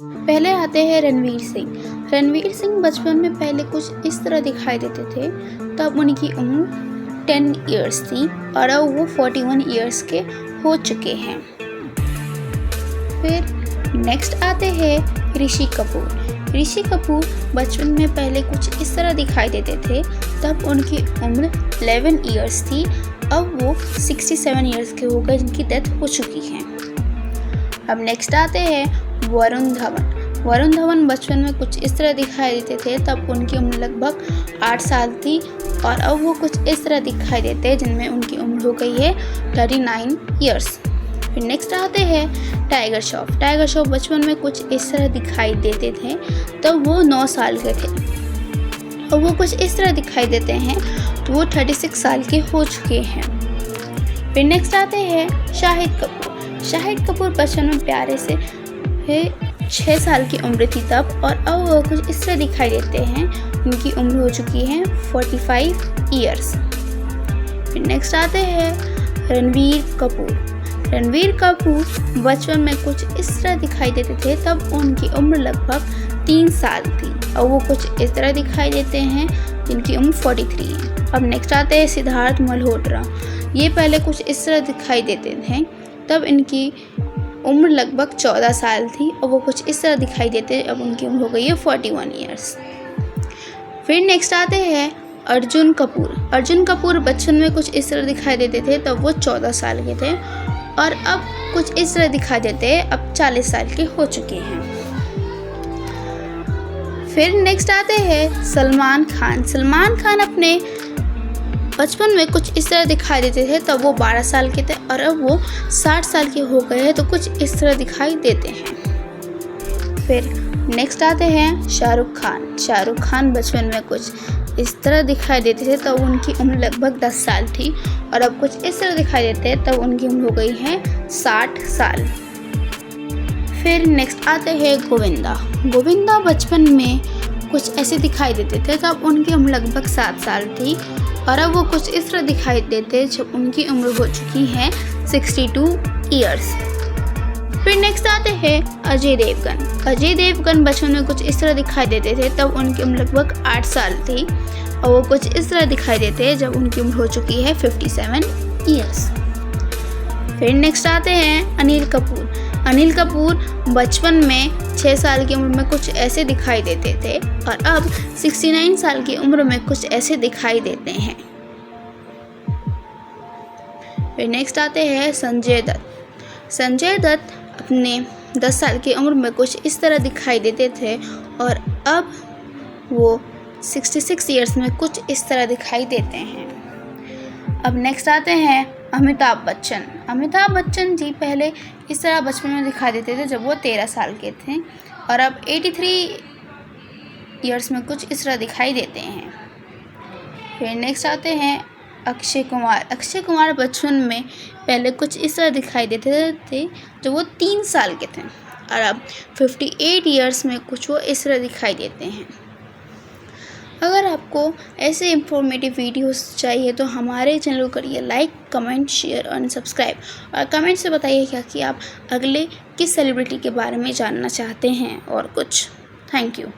पहले आते हैं रणवीर सिंह। रणवीर सिंह बचपन में पहले कुछ इस तरह दिखाई देते थे। तब उनकी उम्र 10 इयर्स थी और अब वो 41 इयर्स के हो चुके हैं। फिर नेक्स्ट आते हैं ऋषि कपूर। ऋषि कपूर बचपन में पहले कुछ इस तरह दिखाई देते थे। तब उनकी उम्र 11 इयर्स थी। अब वो 67 इयर्स के हो गए, जिनकी डेथ हो चुकी है। अब नेक्स्ट आते हैं वरुण धवन। वरुण धवन बचपन में कुछ इस तरह दिखाई देते थे। तब उनकी उम्र लगभग 8 साल थी और अब वो कुछ इस तरह दिखाई देते हैं, जिनमें उनकी उम्र हो गई है 39 इयर्स। फिर नेक्स्ट आते हैं टाइगर श्रॉफ। टाइगर श्रॉफ बचपन में कुछ इस तरह दिखाई देते थे। तब वो 9 साल के थे और वो कुछ इस तरह दिखाई देते हैं, तो वो 36 साल के हो चुके हैं। फिर नेक्स्ट आते हैं शाहिद कपूर। शाहिद कपूर बचपन में प्यारे से 6 साल की उम्र थी तब, और अब वो कुछ इस तरह दिखाई देते हैं। उनकी उम्र हो चुकी है 45 इयर्स। फिर नेक्स्ट आते हैं रणवीर कपूर। रणवीर कपूर बचपन में कुछ इस तरह दिखाई देते थे। तब उनकी उम्र लगभग 3 साल थी और वो कुछ इस तरह दिखाई देते हैं, जिनकी उम्र 43 है। अब नेक्स्ट आते हैं सिद्धार्थ मल्होत्रा। ये पहले कुछ इस तरह दिखाई देते थे। तब इनकी उम्र लगभग 14 साल थी और वो कुछ इस तरह दिखाई देते। अब उनकी उम्र हो गई है 41 इयर्स। फिर नेक्स्ट आते हैं अर्जुन कपूर। अर्जुन कपूर बचपन में कुछ इस तरह दिखाई देते थे। तब वो 14 साल के थे और अब कुछ इस तरह दिखाई देते हैं। अब 40 साल के हो चुके हैं। फिर नेक्स्ट आते हैं सलमान खान। सलमान खान अपने बचपन में कुछ इस तरह दिखाई देते थे। तब वो 12 साल के थे और अब वो 60 साल के हो गए हैं, तो कुछ इस तरह दिखाई देते हैं। फिर नेक्स्ट आते हैं शाहरुख खान। शाहरुख खान बचपन में कुछ इस तरह दिखाई देते थे। तब उनकी उम्र लगभग 10 साल थी और अब कुछ इस तरह दिखाई देते हैं। तब उनकी उम्र हो गई है 60 साल। फिर नेक्स्ट आते हैं गोविंदा। गोविंदा बचपन में कुछ ऐसे दिखाई देते थे। तब उनकी उम्र लगभग 7 साल थी और अब वो कुछ इस तरह दिखाई देते जब उनकी उम्र हो चुकी है 62 इयर्स। फिर नेक्स्ट आते हैं अजय देवगन। अजय देवगन बचपन में कुछ इस तरह दिखाई देते थे। तब उनकी उम्र लगभग 8 साल थी और वो कुछ इस तरह दिखाई देते हैं जब उनकी उम्र हो चुकी है 57 इयर्स। फिर नेक्स्ट आते हैं अनिल कपूर। अनिल कपूर बचपन में 6 साल की उम्र में कुछ ऐसे दिखाई देते थे और अब 69 साल की उम्र में कुछ ऐसे दिखाई देते हैं। फिर नेक्स्ट आते हैं संजय दत्त। संजय दत्त अपने 10 साल की उम्र में कुछ इस तरह दिखाई देते थे और अब वो 66 इयर्स में कुछ इस तरह दिखाई देते हैं। अब नेक्स्ट आते हैं अमिताभ बच्चन। अमिताभ बच्चन जी पहले इस तरह बचपन में दिखाई देते थे जब वो 13 साल के थे और अब 83 इयर्स में कुछ इस तरह दिखाई देते हैं। फिर नेक्स्ट आते हैं अक्षय कुमार। अक्षय कुमार बचपन में पहले कुछ इस तरह दिखाई देते थे जब वो 3 साल के थे और अब 58 इयर्स में कुछ वो इस तरह दिखाई देते हैं। अगर आपको ऐसे इंफॉर्मेटिव वीडियोस चाहिए तो हमारे चैनल को करिए लाइक, कमेंट, शेयर और सब्सक्राइब। और कमेंट से बताइए कि आप अगले किस सेलिब्रिटी के बारे में जानना चाहते हैं और कुछ। Thank you.